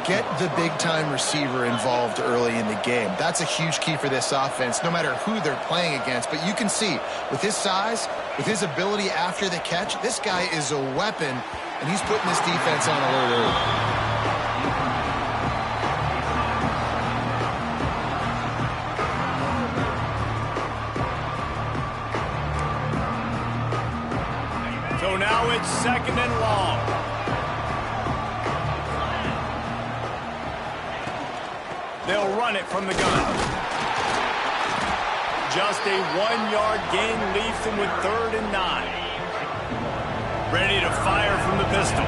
Get the big-time receiver involved early in the game. That's a huge key for this offense, no matter who they're playing against. But you can see, with his size, with his ability after the catch, this guy is a weapon, and he's putting this defense on alert early. So now it's 2nd and long. They'll run it from the gun. Just a 1-yard gain leaves them with 3rd and 9. Ready to fire from the pistol.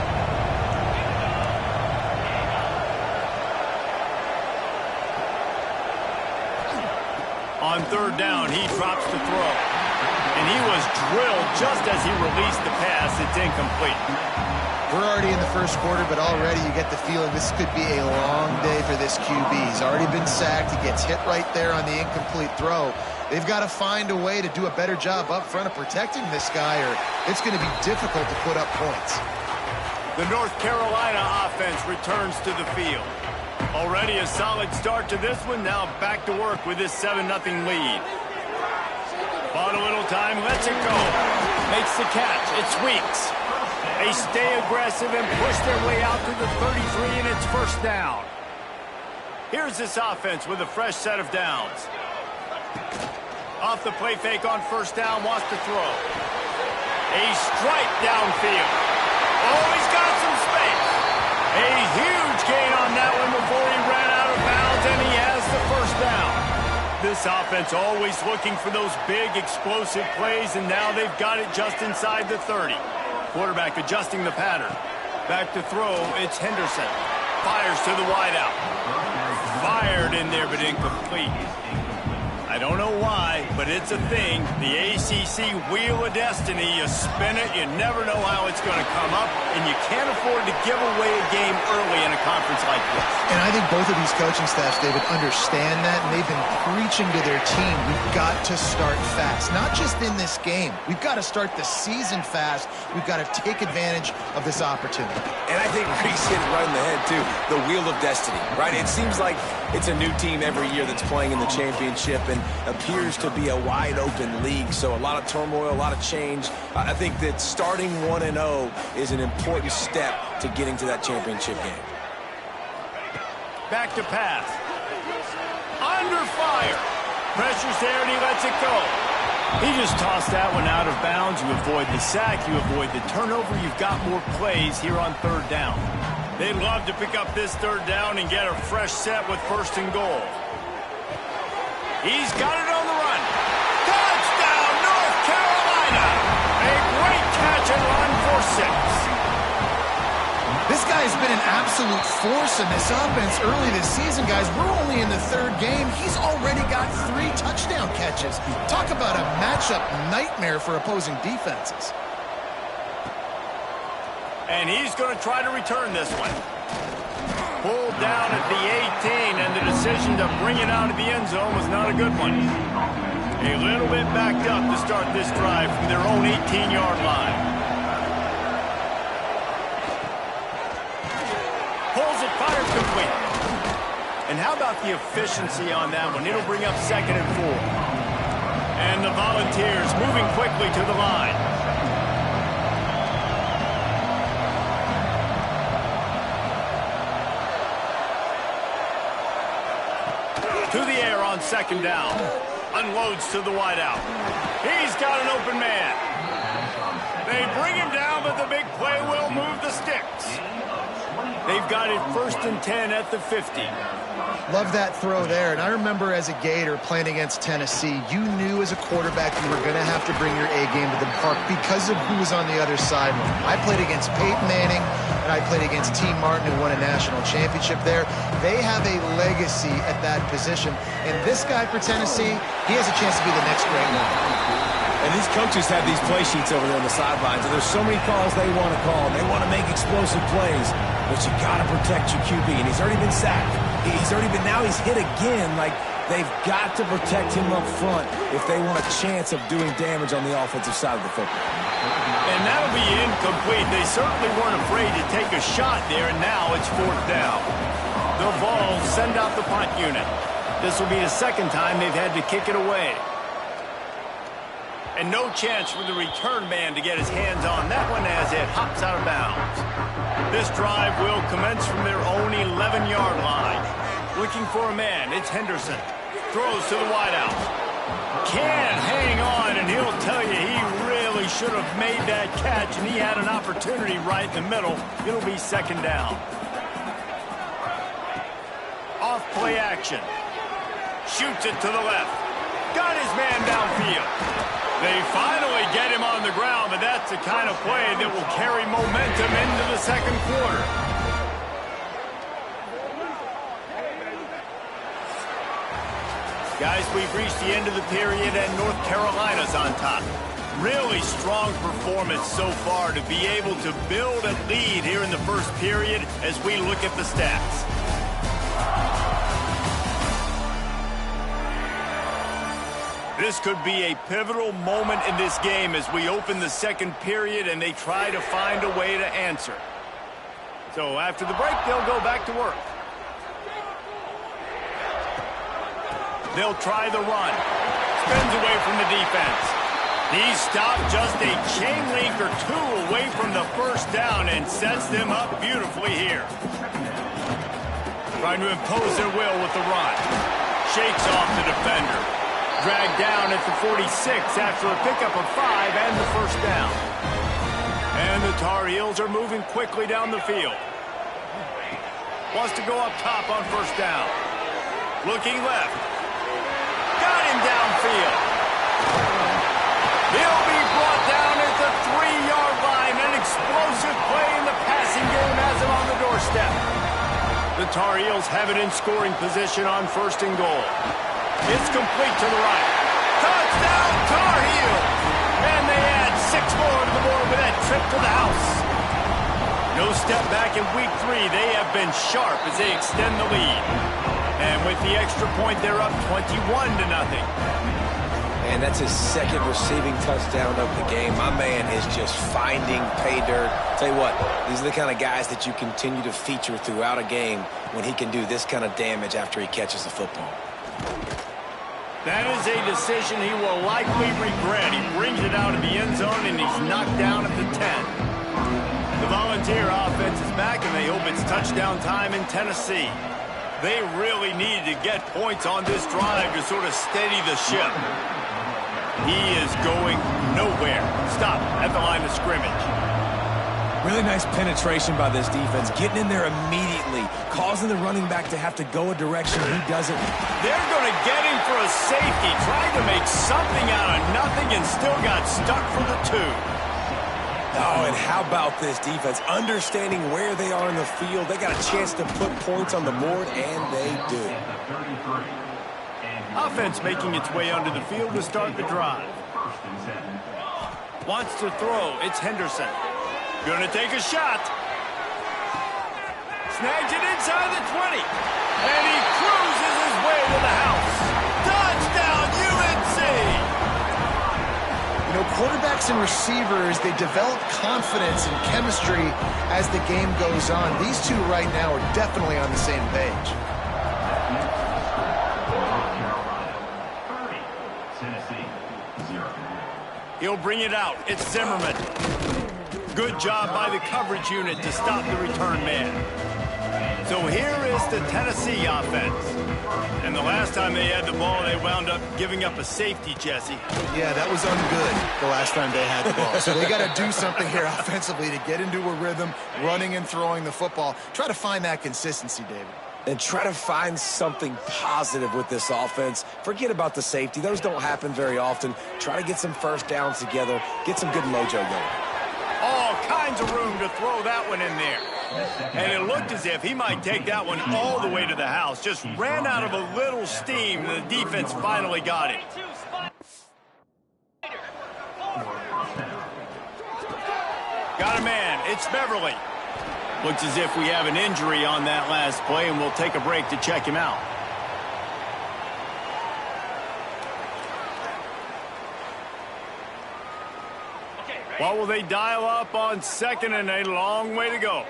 On 3rd down, he drops the throw. And he was drilled just as he released the pass. It's incomplete. We're already in the first quarter, but already you get the feeling this could be a long day for this QB. He's already been sacked. He gets hit right there on the incomplete throw. They've got to find a way to do a better job up front of protecting this guy, or it's going to be difficult to put up points. The North Carolina offense returns to the field. Already a solid start to this one. Now back to work with this 7-0 lead. Bought a little time, lets it go. Makes the catch. It's Weeks. They stay aggressive and push their way out to the 33, and it's 1st down. Here's this offense with a fresh set of downs. Off the play fake on 1st down, wants to throw. A strike downfield. Oh, he's got some space. A huge gain on that one before he ran out of bounds, and he has the 1st down. This offense always looking for those big, explosive plays, and now they've got it just inside the 30. Quarterback adjusting the pattern. Back to throw, it's Henderson. Fires to the wideout. Fired in there, but incomplete. I don't know why, but it's a thing. The ACC Wheel of Destiny, you spin it, you never know how it's going to come up, and you can't afford to give away a game early in a conference like this. And I think both of these coaching staffs, David, understand that, and they've been preaching to their team, we've got to start fast. Not just in this game. We've got to start the season fast. We've got to take advantage of this opportunity. And I think Reese hit it right in the head, too. The Wheel of Destiny, right? It seems like it's a new team every year that's playing in the championship and appears to be a wide-open league. So a lot of turmoil, a lot of change. I think that starting 1-0 is an important step to getting to that championship game. Back to pass. Under fire. Pressure's there, and he lets it go. He just tossed that one out of bounds. You avoid the sack. You avoid the turnover. You've got more plays here on 3rd down. They'd love to pick up this 3rd down and get a fresh set with 1st and goal. He's got it on the run. Touchdown, North Carolina. A great catch and run for 6. This guy's been an absolute force in this offense early this season, guys. We're only in the 3rd game. He's already got 3 touchdown catches. Talk about a matchup nightmare for opposing defenses. And he's going to try to return this one. Pulled down at the 18, and the decision to bring it out of the end zone was not a good one. A little bit backed up to start this drive from their own 18-yard line. Pulls it, fires complete. And how about the efficiency on that one? It'll bring up 2nd and 4. And the Volunteers moving quickly to the line. To the air on 2nd down. Unloads to the wideout. He's got an open man. They bring him down, but the big play will move the sticks. They've got it 1st and 10 at the 50. Love that throw there. And I remember as a Gator playing against Tennessee, you knew as a quarterback you were going to have to bring your A game to the park because of who was on the other sideline. I played against Peyton Manning, and I played against T. Martin, who won a national championship there. They have a legacy at that position. And this guy for Tennessee, he has a chance to be the next great one. And these coaches have these play sheets over there on the sidelines, and there's so many calls they want to call. They want to make explosive plays, but you got to protect your QB. And he's already been sacked. Now he's hit again. Like, they've got to protect him up front if they want a chance of doing damage on the offensive side of the football. And that'll be incomplete. They certainly weren't afraid to take a shot there, and now it's 4th down. send out the punt unit. This will be the second time they've had to kick it away. And no chance for the return man to get his hands on that one as it hops out of bounds. This drive will commence from their own 11-yard line. Looking for a man, it's Henderson. Throws to the wideout. Can hang on, and he'll tell you he really should have made that catch, and he had an opportunity right in the middle. It'll be second down. Off play action. Shoots it to the left. Got his man downfield. They finally get him on the ground, but that's the kind of play that will carry momentum into the second quarter. Guys, we've reached the end of the period, and North Carolina's on top. Really strong performance so far to be able to build a lead here in the first period as we look at the stats. This could be a pivotal moment in this game as we open the second period and they try to find a way to answer. So after the break, they'll go back to work. They'll try the run. Spins away from the defense. He's stopped just a chain link or two away from the first down and sets them up beautifully here. Trying to impose their will with the run. Shakes off the defender. Dragged down at the 46 after a pickup of 5 and the first down. And the Tar Heels are moving quickly down the field. Wants to go up top on first down. Looking left. Got him downfield. He'll be brought down at the 3-yard line. An explosive play in the passing game has him on the doorstep. The Tar Heels have it in scoring position on first and goal. It's complete to the right. Touchdown, Tar Heels! And they add 6 more to the board with that trip to the house. No step back in week 3. They have been sharp as they extend the lead. And with the extra point, they're up 21-0. And that's his second receiving touchdown of the game. My man is just finding pay dirt. Tell you what, these are the kind of guys that you continue to feature throughout a game when he can do this kind of damage after he catches the football. That is a decision he will likely regret. He brings it out of the end zone, and he's knocked down at the 10. The Volunteer offense is back, and they hope it's touchdown time in Tennessee. They really need to get points on this drive to sort of steady the ship. He is going nowhere. Stop at the line of scrimmage. Really nice penetration by this defense, getting in there immediately, causing the running back to have to go a direction he doesn't. They're going to get him for a safety, trying to make something out of nothing and still got stuck for the 2. Oh, and how about this defense? Understanding where they are in the field, they got a chance to put points on the board, and they do. Offense making its way onto the field to start the drive. Wants to throw, it's Henderson. Gonna take a shot. Snags it inside the 20. And he cruises his way to the house. Touchdown, UNC! You know, quarterbacks and receivers, they develop confidence and chemistry as the game goes on. These two right now are definitely on the same page. He'll bring it out. It's Zimmerman. Good job by the coverage unit to stop the return man. So here is the Tennessee offense. And the last time they had the ball, they wound up giving up a safety, Jesse. Yeah, that was ungood the last time they had the ball. So they got to do something here offensively to get into a rhythm, running and throwing the football. Try to find that consistency, David. And try to find something positive with this offense. Forget about the safety. Those don't happen very often. Try to get some first downs together. Get some good mojo going. All kinds of room to throw that one in there. And it looked as if he might take that one all the way to the house. Just ran out of a little steam, and the defense finally got it. Got a man. It's Beverly. Looks as if we have an injury on that last play, and we'll take a break to check him out. What will they dial up on second, and a long way to go?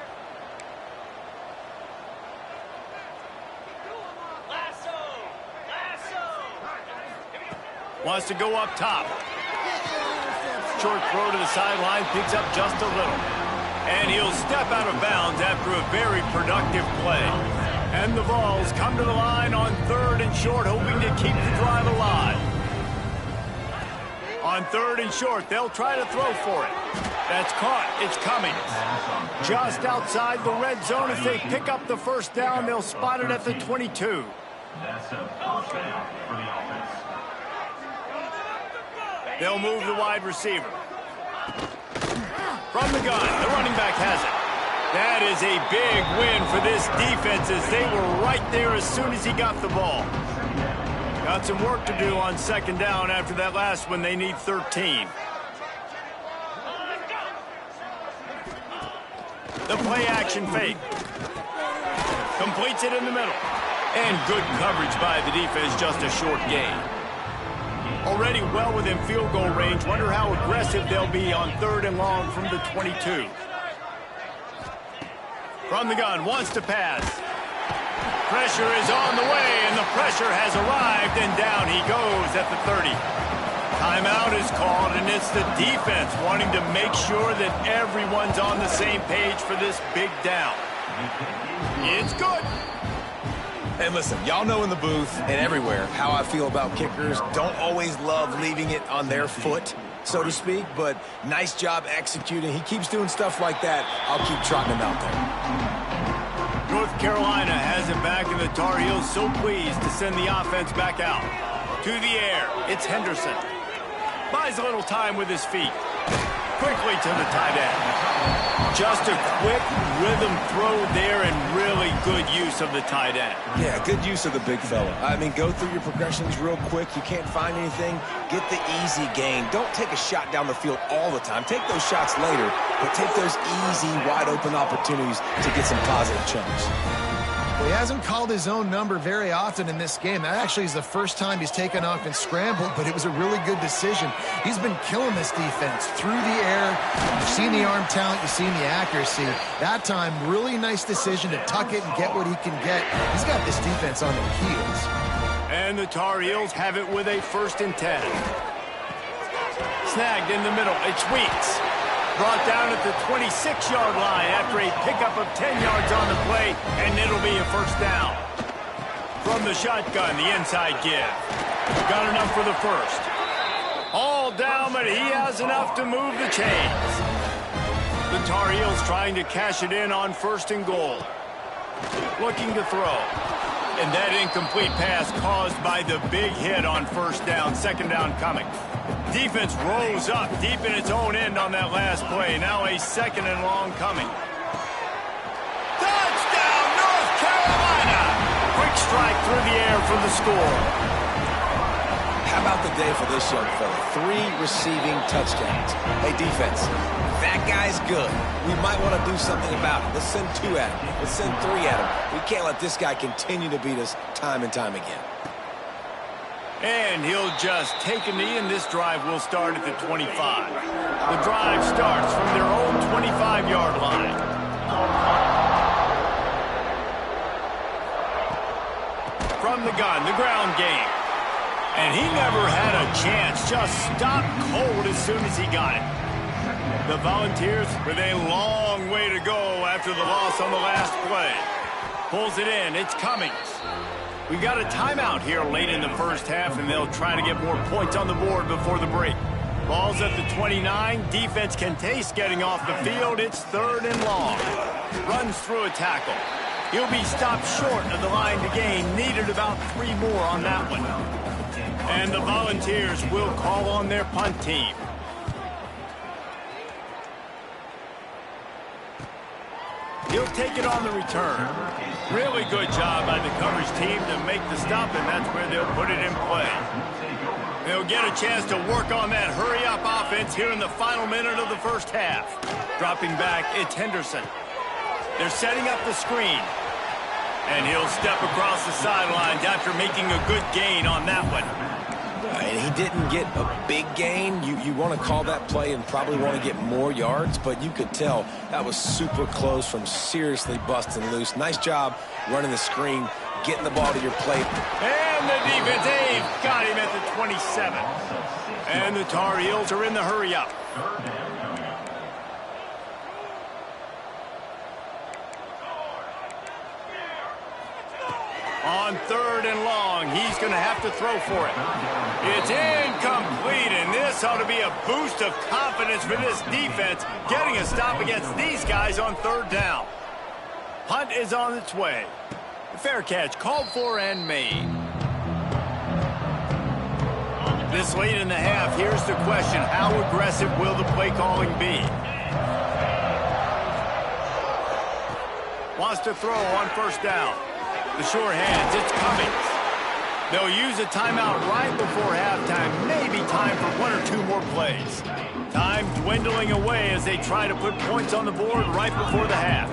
Wants to go up top. Short throw to the sideline, picks up just a little. And he'll step out of bounds after a very productive play. And the Vols come to the line on 3rd and short, hoping to keep the drive alive. On 3rd and short, they'll try to throw for it. That's caught. It's coming. Just outside the red zone. If they pick up the first down, they'll spot it at the 22. That's a first down for the offense. They'll move the wide receiver. From the gun, the running back has it. That is a big win for this defense as they were right there as soon as he got the ball. Got some work to do on 2nd down after that last one. They need 13. The play action fake. Completes it in the middle. And good coverage by the defense, just a short gain. Already well within field goal range. Wonder how aggressive they'll be on 3rd and long from the 22. From the gun, wants to pass. Pressure is on the way, and the pressure has arrived, and down he goes at the 30. Timeout is called, and it's the defense wanting to make sure that everyone's on the same page for this big down. It's good. And listen, y'all know in the booth and everywhere how I feel about kickers. Don't always love leaving it on their foot, so to speak, but nice job executing. He keeps doing stuff like that. I'll keep trotting him out there. North Carolina has it back, and the Tar Heels so pleased to send the offense back out. To the air, it's Henderson. Buys a little time with his feet. Quickly to the tight end. Just a quick rhythm throw there, and really good use of the tight end. Yeah, good use of the big fella. I mean, go through your progressions real quick. You can't find anything, get the easy gain. Don't take a shot down the field all the time. Take those shots later, but take those easy, wide-open opportunities to get some positive chunks. Well, he hasn't called his own number very often in this game. That actually is the first time he's taken off and scrambled, but it was a really good decision. He's been killing this defense through the air. You've seen the arm talent, you've seen the accuracy. That time, really nice decision to tuck it and get what he can get. He's got this defense on their heels. And the Tar Heels have it with a 1st and 10. Snagged in the middle, it's Weeks. Brought down at the 26-yard line after a pickup of 10 yards on the play, and it'll be a 1st down. From the shotgun, the inside give. Got enough for the 1st. All down, but he has enough to move the chains. The Tar Heels trying to cash it in on 1st and goal. Looking to throw. And that incomplete pass caused by the big hit on 1st down, 2nd down coming. Defense rose up deep in its own end on that last play. Now a 2nd and long coming. Touchdown, North Carolina! Quick strike through the air for the score. How about the day for this young fella? 3 receiving touchdowns. Hey, defense, that guy's good. We might want to do something about it. Let's send 2 at him. Let's send 3 at him. We can't let this guy continue to beat us time and time again. And he'll just take a knee, and this drive will start at the 25. The drive starts from their own 25-yard line. From the gun, the ground game. And he never had a chance, just stopped cold as soon as he got it. The Volunteers with a long way to go after the loss on the last play. Pulls it in, it's Cummings. We've got a timeout here late in the 1st half, and they'll try to get more points on the board before the break. Ball's at the 29. Defense can taste getting off the field. It's 3rd and long. Runs through a tackle. He'll be stopped short of the line to gain. Needed about 3 more on that one. And the Volunteers will call on their punt team. He'll take it on the return. Really good job by the coverage team to make the stop, and that's where they'll put it in play. They'll get a chance to work on that hurry-up offense here in the final minute of the 1st half. Dropping back, it's Henderson. They're setting up the screen. And he'll step across the sidelines after making a good gain on that one. And he didn't get a big gain. You want to call that play and probably want to get more yards, but you could tell that was super close from seriously busting loose. Nice job running the screen, getting the ball to your plate. And the defense, they've got him at the 27. And the Tar Heels are in the hurry-up. On 3rd and long, he's going to have to throw for it. It's incomplete, and this ought to be a boost of confidence for this defense, getting a stop against these guys on 3rd down. Punt is on its way. Fair catch called for and made. This late in the half, here's the question. How aggressive will the play calling be? Wants to throw on 1st down. The sure hands, it's coming. They'll use a timeout right before halftime. Maybe time for 1 or 2 more plays. Time dwindling away as they try to put points on the board right before the half.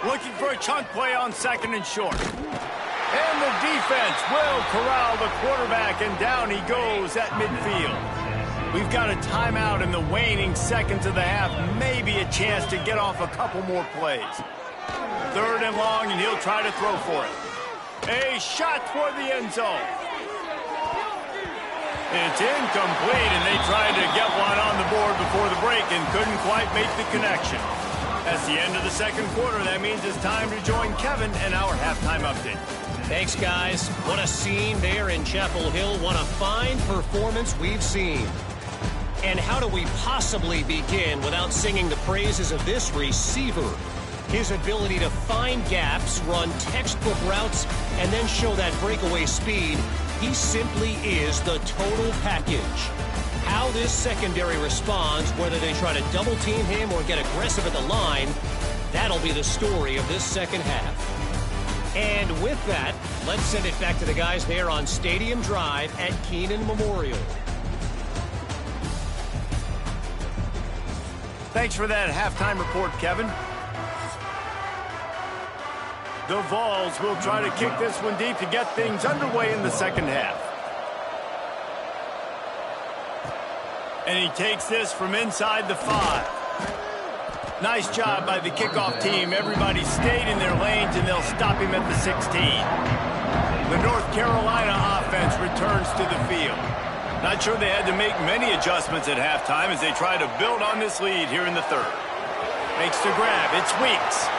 Looking for a chunk play on 2nd and short. And the defense will corral the quarterback, and down he goes at midfield. We've got a timeout in the waning seconds of the half. Maybe a chance to get off a couple more plays. 3rd and long, and he'll try to throw for it. A shot toward the end zone. It's incomplete, and they tried to get one on the board before the break and couldn't quite make the connection. That's the end of the 2nd quarter. That means it's time to join Kevin and our halftime update. Thanks, guys. What a scene there in Chapel Hill. What a fine performance we've seen. And how do we possibly begin without singing the praises of this receiver? His ability to find gaps, run textbook routes, and then show that breakaway speed. He simply is the total package. How this secondary responds, whether they try to double team him or get aggressive at the line, that'll be the story of this 2nd half. And with that, let's send it back to the guys there on Stadium Drive at Keenan Memorial. Thanks for that halftime report, Kevin. The Vols will try to kick this one deep to get things underway in the 2nd half. And he takes this from inside the 5. Nice job by the kickoff team. Everybody stayed in their lanes, and they'll stop him at the 16. The North Carolina offense returns to the field. Not sure they had to make many adjustments at halftime as they try to build on this lead here in the 3rd. Makes the grab. It's Weeks.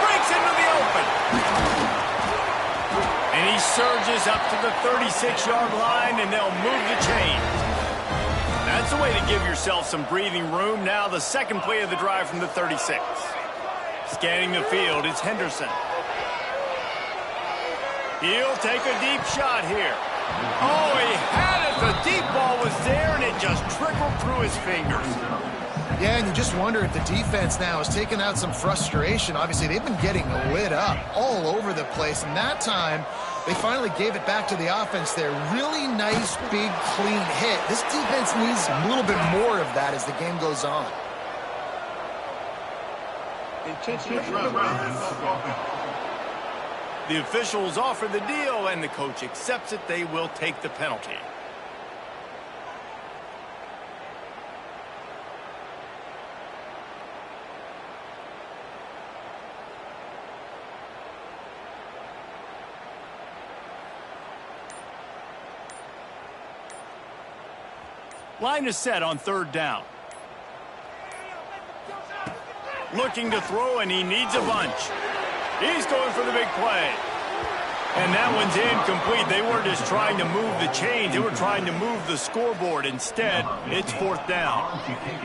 Breaks into the open. And he surges up to the 36-yard line, and they'll move the chains. That's the way to give yourself some breathing room. Now the 2nd play of the drive from the 36. Scanning the field, it's Henderson. He'll take a deep shot here. Oh, he had it. The deep ball was there, and it just trickled through his fingers. Yeah, and you just wonder if the defense now has taken out some frustration. Obviously, they've been getting lit up all over the place, and that time they finally gave it back to the offense there. Really nice, big, clean hit. This defense needs a little bit more of that as the game goes on. The officials offer the deal, and the coach accepts it. They will take the penalty. Line is set on 3rd down. Looking to throw, and he needs a bunch. He's going for the big play. And that one's incomplete. They weren't just trying to move the chains. They were trying to move the scoreboard. Instead, it's 4th down.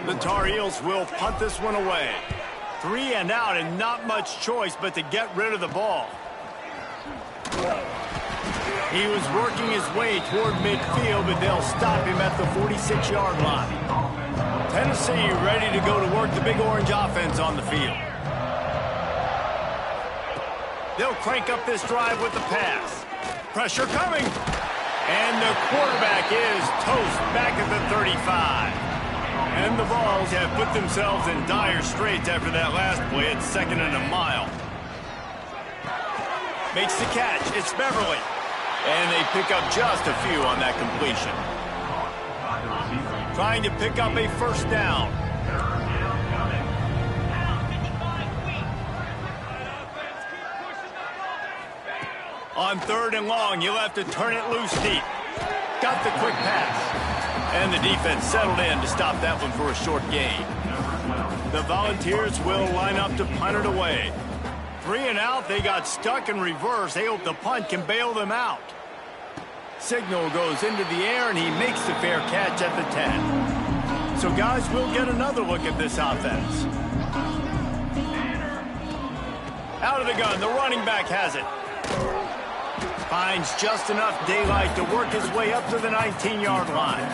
The Tar Heels will punt this one away. 3 and out, and not much choice but to get rid of the ball. He was working his way toward midfield, but they'll stop him at the 46-yard line. Tennessee ready to go to work the Big Orange offense on the field. They'll crank up this drive with the pass. Pressure coming. And the quarterback is toast back at the 35. And the Vols have put themselves in dire straits after that last play. It's 2nd and a mile. Makes the catch. It's Beverly. And they pick up just a few on that completion. Trying to pick up a 1st down. On 3rd and long, you'll have to turn it loose deep. Got the quick pass. And the defense settled in to stop that one for a short gain. The Volunteers will line up to punt it away. 3 and out, they got stuck in reverse. They hope the punt can bail them out. Signal goes into the air, and he makes the fair catch at the 10. So, guys, we'll get another look at this offense. Out of the gun, the running back has it. Finds just enough daylight to work his way up to the 19-yard line.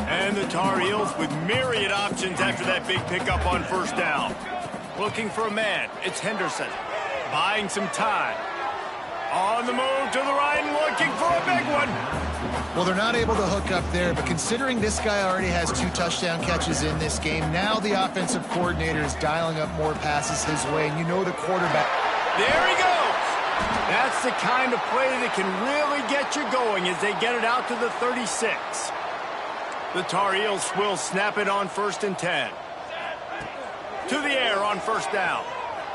And the Tar Heels with myriad options after that big pickup on 1st down. Looking for a man, it's Henderson. Buying some time. On the move to the right and looking for a big one. Well, they're not able to hook up there, but considering this guy already has 2 touchdown catches in this game, now the offensive coordinator is dialing up more passes his way, and you know the quarterback. There he goes. That's the kind of play that can really get you going as they get it out to the 36. The Tar Heels will snap it on 1st and 10. To the air on 1st down.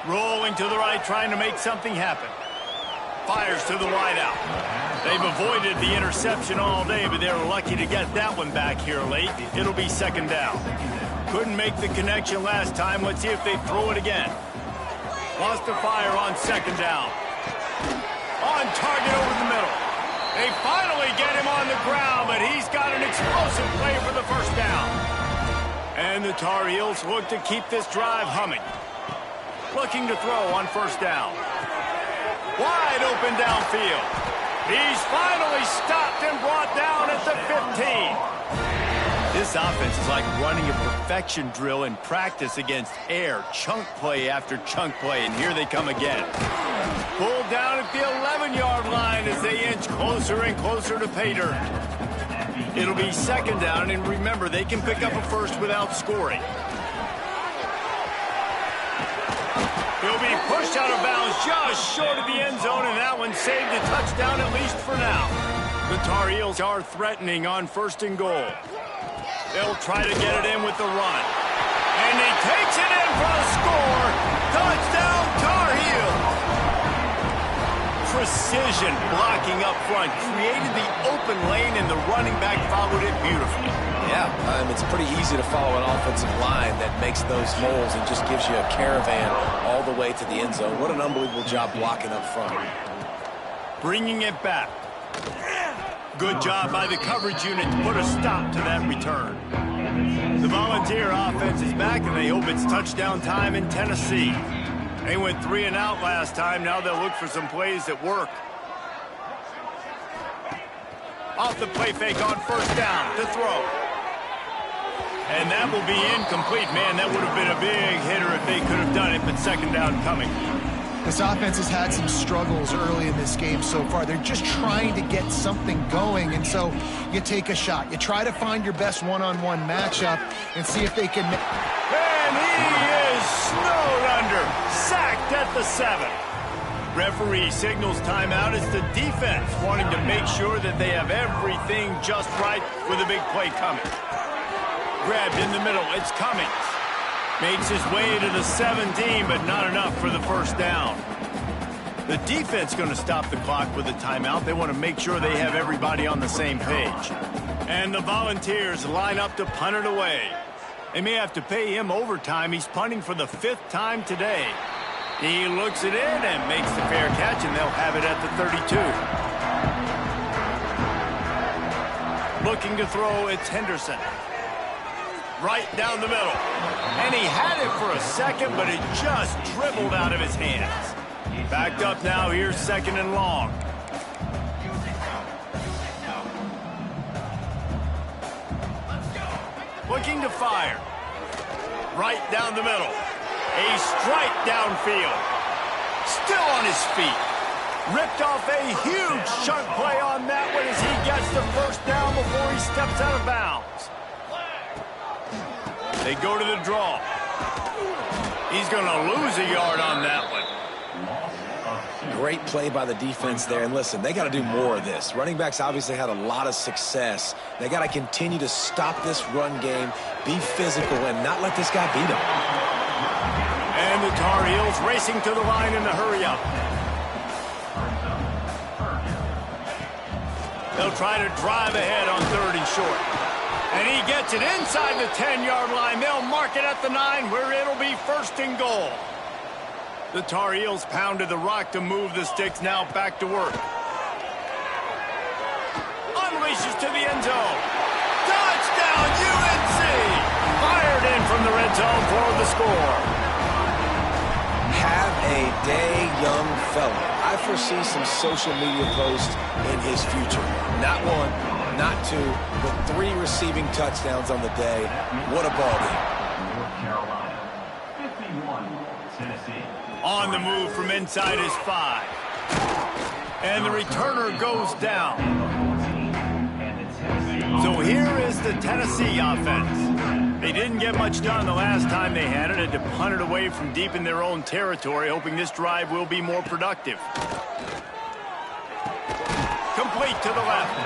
Rolling to the right, trying to make something happen. Fires to the wideout. They've avoided the interception all day, but they're lucky to get that one back here late. It'll be 2nd down. Couldn't make the connection last time. Let's see if they throw it again. Wants to fire on 2nd down. On target over the middle. They finally get him on the ground, but he's got an explosive play for the 1st down. And the Tar Heels look to keep this drive humming. Looking to throw on 1st down. Wide open downfield. He's finally stopped and brought down at the 15. This offense is like running a perfection drill in practice against air. Chunk play after chunk play, and here they come again. Pulled down at the 11-yard line as they inch closer and closer to pay dirt. It'll be 2nd down, and remember, they can pick up a first without scoring. He'll be pushed out of bounds just short of the end zone, and that one saved a touchdown at least for now. The Tar Heels are threatening on 1st and goal. They'll try to get it in with the run. And he takes it in for a score. Touchdown, Tar Heels. Precision blocking up front created the open lane, and the running back followed it beautifully. Yeah, it's pretty easy to follow an offensive line that makes those holes and just gives you a caravan all the way to the end zone. What an unbelievable job blocking up front. Bringing it back. Good job by the coverage unit to put a stop to that return. The Volunteer offense is back, and they hope it's touchdown time in Tennessee. They went 3 and out last time. Now they'll look for some plays that work. Off the play fake on 1st down to throw. And that will be incomplete. Man, that would have been a big hitter if they could have done it, but 2nd down coming. This offense has had some struggles early in this game so far. They're just trying to get something going, and so you take a shot. You try to find your best one-on-one matchup and see if they can... And he is snowed under, sacked at the 7. Referee signals timeout. It's the defense wanting to make sure that they have everything just right with a big play coming. Grabbed in the middle, it's Cummings. Makes his way to the 17, but not enough for the 1st down. The defense going to stop the clock with a timeout. They want to make sure they have everybody on the same page. And the Volunteers line up to punt it away. They may have to pay him overtime. He's punting for the 5th time today. He looks it in and makes the fair catch, and they'll have it at the 32. Looking to throw, it's Henderson. Right down the middle. And he had it for a second, but it just dribbled out of his hands. Backed up now, here's 2nd and long. Looking to fire. Right down the middle. A strike downfield. Still on his feet. Ripped off a huge chunk play on that one as he gets the 1st down before he steps out of bounds. They go to the draw. He's going to lose a yard on that one. Great play by the defense there. And listen, they got to do more of this. Running backs obviously had a lot of success. They got to continue to stop this run game, be physical, and not let this guy beat them. And the Tar Heels racing to the line in the hurry up. They'll try to drive ahead on 3rd and short. And he gets it inside the 10-yard line. They'll mark it at the 9, where it'll be 1st and goal. The Tar Heels pounded the rock to move the sticks, now back to work. Unleashes to the end zone. Touchdown, UNC! Fired in from the red zone for the score. Have a day, young fella. I foresee some social media posts in his future. Not 1, not 2, but 3 receiving touchdowns on the day. What a ball game. North Carolina, 51, Tennessee. On the move from inside his 5. And the returner goes down. So here is the Tennessee offense. They didn't get much done the last time they had it. Had to punt it away from deep in their own territory, hoping this drive will be more productive. Complete to the left.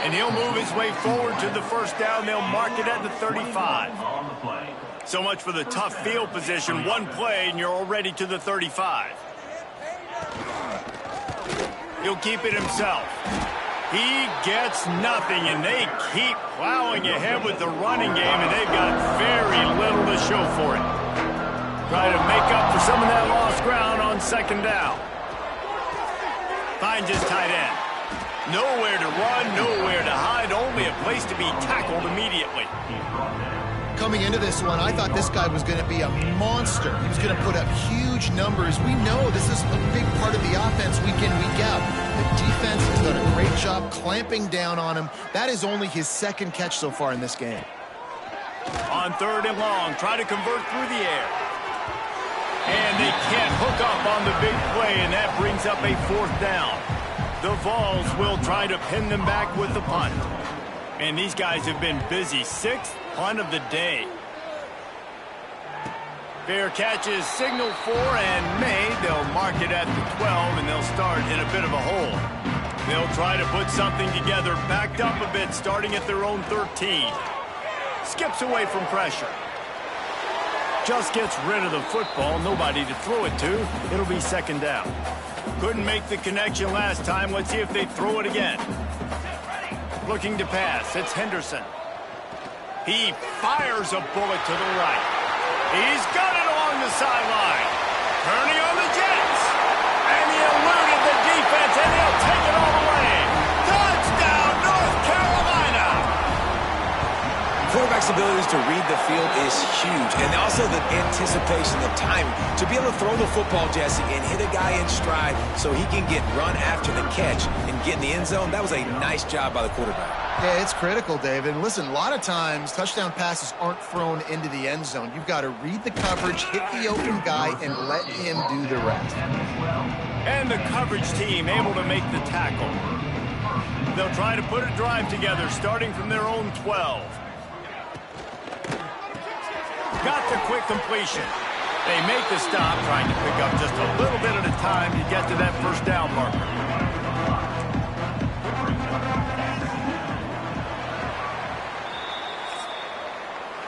And he'll move his way forward to the 1st down. They'll mark it at the 35. So much for the tough field position. 1 play, and you're already to the 35. He'll keep it himself. He gets nothing, and they keep plowing ahead with the running game, and they've got very little to show for it. Try to make up for some of that lost ground on 2nd down. Finds his tight end. Nowhere to run, nowhere to hide, only a place to be tackled immediately. Coming into this one, I thought this guy was going to be a monster. He was going to put up huge numbers. We know this is a big part of the offense week in, week out. The defense has done a great job clamping down on him. That is only his 2nd catch so far in this game. On 3rd and long, try to convert through the air. And they can't hook up on the big play, and that brings up a 4th down. The Vols will try to pin them back with the punt. And these guys have been busy. 6th punt of the day. Fair catch is signaled for and made. They'll mark it at the 12, and they'll start in a bit of a hole. They'll try to put something together, backed up a bit, starting at their own 13. Skips away from pressure. Just gets rid of the football. Nobody to throw it to. It'll be 2nd down. Couldn't make the connection last time. Let's see if they throw it again. Looking to pass. It's Henderson. He fires a bullet to the right. He's got it along the sideline. Turning on the Jets. And he eluded the defense, and he'll take it all the way. Touchdown, North Carolina! Quarterback's abilities to read the field is huge, and also the anticipation, the timing. To be able to throw the football, Jesse, and hit a guy in stride so he can get run after the catch and get in the end zone, that was a nice job by the quarterback. Yeah, it's critical, David. And listen, a lot of times touchdown passes aren't thrown into the end zone. You've got to read the coverage, hit the open guy, and let him do the rest. And the coverage team able to make the tackle. They'll try to put a drive together, starting from their own 12. Got the quick completion. They make the stop, trying to pick up just a little bit at a time to get to that 1st down marker.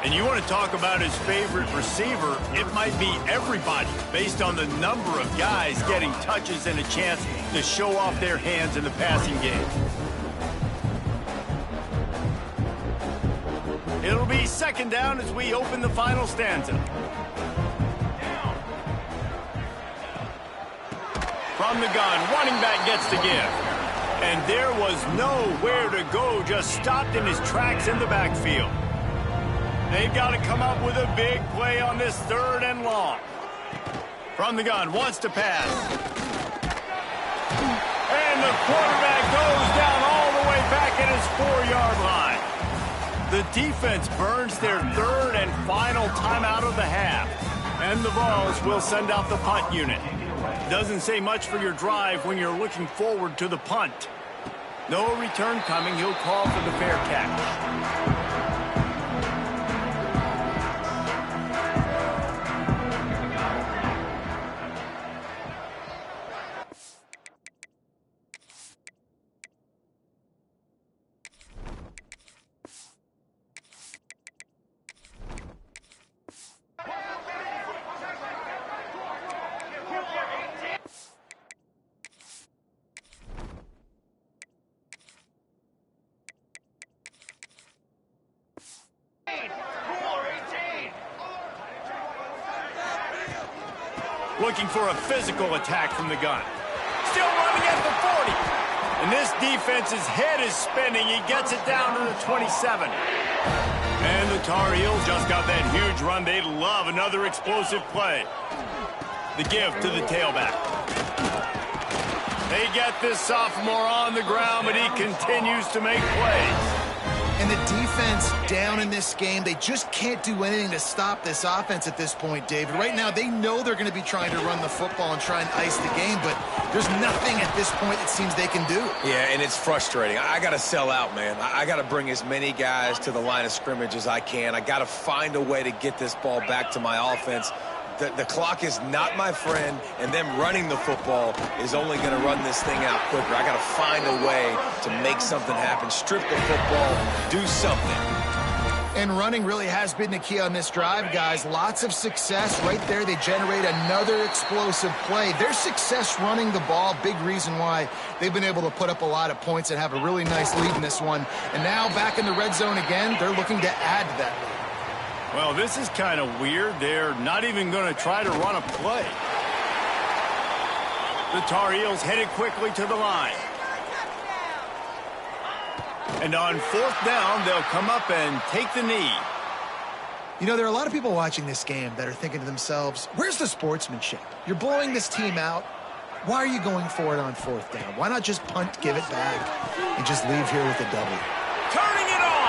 And you want to talk about his favorite receiver, it might be everybody, based on the number of guys getting touches and a chance to show off their hands in the passing game. It'll be 2nd down as we open the final stanza. From the gun, running back gets the give. And there was nowhere to go, just stopped in his tracks in the backfield. They've got to come up with a big play on this 3rd and long. From the gun, wants to pass. And the quarterback goes down all the way back at his 4-yard line. The defense burns their 3rd and final timeout of the half. And the Vols will send out the punt unit. Doesn't say much for your drive when you're looking forward to the punt. No return coming. He'll call for the fair catch. looking for a physical attack from the gun. Still running at the 40. And this defense's head is spinning. He gets it down to the 27. And the Tar Heels just got that huge run. They love another explosive play. The give to the tailback. They get this sophomore on the ground, but he continues to make plays. And the defense down in this game, they just can't do anything to stop this offense at this point, David. Right now, they know they're going to be trying to run the football and try and ice the game, but there's nothing at this point it seems they can do. Yeah, and it's frustrating. I got to sell out, man. I got to bring as many guys to the line of scrimmage as I can. I got to find a way to get this ball back to my offense. The clock is not my friend, and them running the football is only going to run this thing out quicker. I got to find a way to make something happen, strip the football, do something. And running really has been the key on this drive, guys. Lots of success right there. They generate another explosive play. Their success running the ball, big reason why they've been able to put up a lot of points and have a really nice lead in this one. And now back in the red zone again, they're looking to add to that lead. Well, this is kind of weird. They're not even going to try to run a play. The Tar Heels headed quickly to the line. And on fourth down, they'll come up and take the knee. You know, there are a lot of people watching this game that are thinking to themselves, where's the sportsmanship? You're blowing this team out. Why are you going for it on fourth down? Why not just punt, give it back, and just leave here with a double? Turning it on!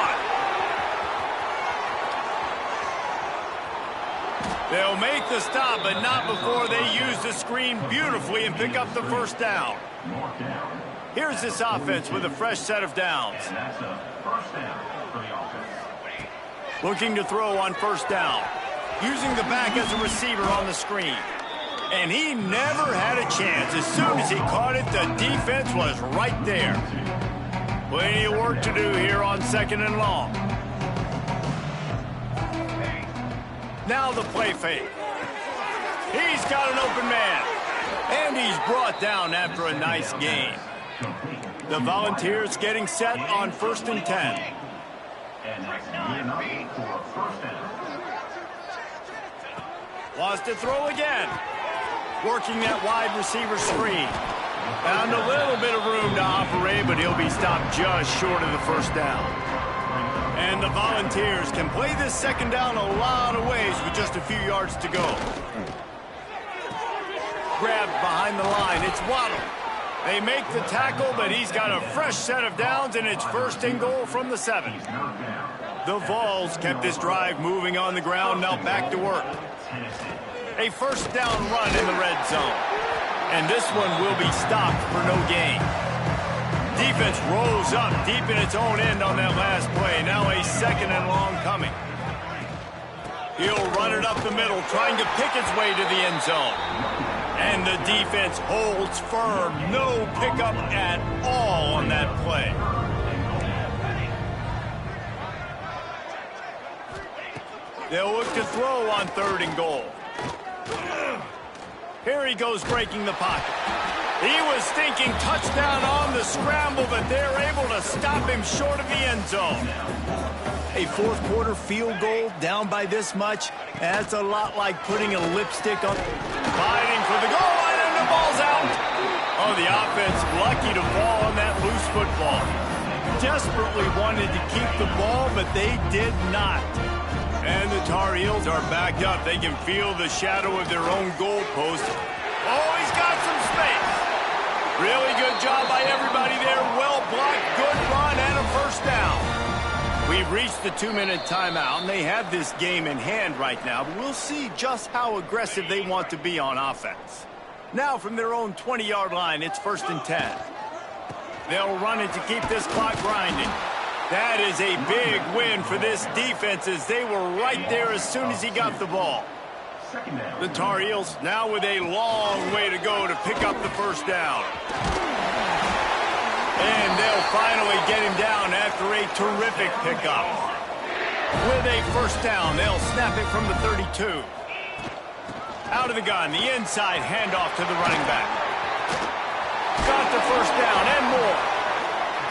They'll make the stop, but not before they use the screen beautifully and pick up the first down. Here's this offense with a fresh set of downs. And that's a first down for the offense. Looking to throw on first down. Using the back as a receiver on the screen. And he never had a chance. As soon as he caught it, the defense was right there. Plenty of work to do here on second and long. Now the play fake. He's got an open man. And he's brought down after a nice gain. The Volunteers getting set on 1st and 10. And that's good for first down. Wants to throw again. Working that wide receiver screen. Found a little bit of room to operate, but he'll be stopped just short of the first down. And the Volunteers can play this second down a lot of ways with just a few yards to go. Grabbed behind the line. It's Waddle. They make the tackle, but he's got a fresh set of downs, and it's 1st and goal from the 7. The Vols kept this drive moving on the ground, now back to work. A first down run in the red zone. And this one will be stopped for no gain. Defense rolls up deep in its own end on that last play. Now a 2nd and long coming. He'll run it up the middle, trying to pick its way to the end zone. And the defense holds firm. No pickup at all on that play. They'll look to throw on 3rd and goal. Here he goes breaking the pocket. He was thinking touchdown on the scramble, but they're able to stop him short of the end zone. A 4th quarter field goal down by this much. That's a lot like putting a lipstick on. Fighting for the goal line, and the ball's out. Oh, the offense lucky to fall on that loose football. Desperately wanted to keep the ball, but they did not. And the Tar Heels are backed up. They can feel the shadow of their own goalpost. Oh, he's got some space. Really good job by everybody there. Well blocked, good run, and a first down. We've reached the 2-minute timeout, and they have this game in hand right now, but we'll see just how aggressive they want to be on offense. Now from their own 20-yard line, it's 1st and 10. They'll run it to keep this clock grinding. That is a big win for this defense, as they were right there as soon as he got the ball. The Tar Heels now with a long way to go to pick up the first down. And they'll finally get him down after a terrific pickup. With a first down, they'll snap it from the 32. Out of the gun, the inside handoff to the running back. Got the first down and more.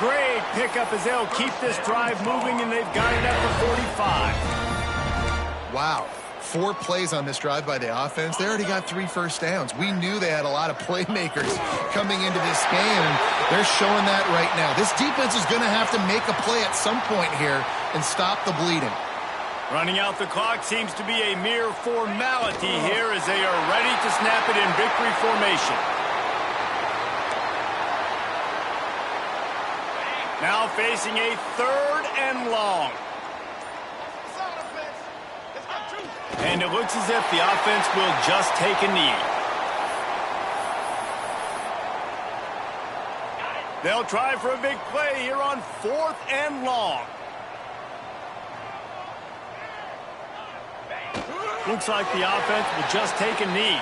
Great pickup as they'll keep this drive moving, and they've got it at the 45. Wow. 4 plays on this drive by the offense. They already got 3 first downs. We knew they had a lot of playmakers coming into this game, and they're showing that right now. This defense is going to have to make a play at some point here and stop the bleeding. Running out the clock seems to be a mere formality here as they are ready to snap it in victory formation. Now facing a 3rd and long. And it looks as if the offense will just take a knee. They'll try for a big play here on 4th and long. Looks like the offense will just take a knee.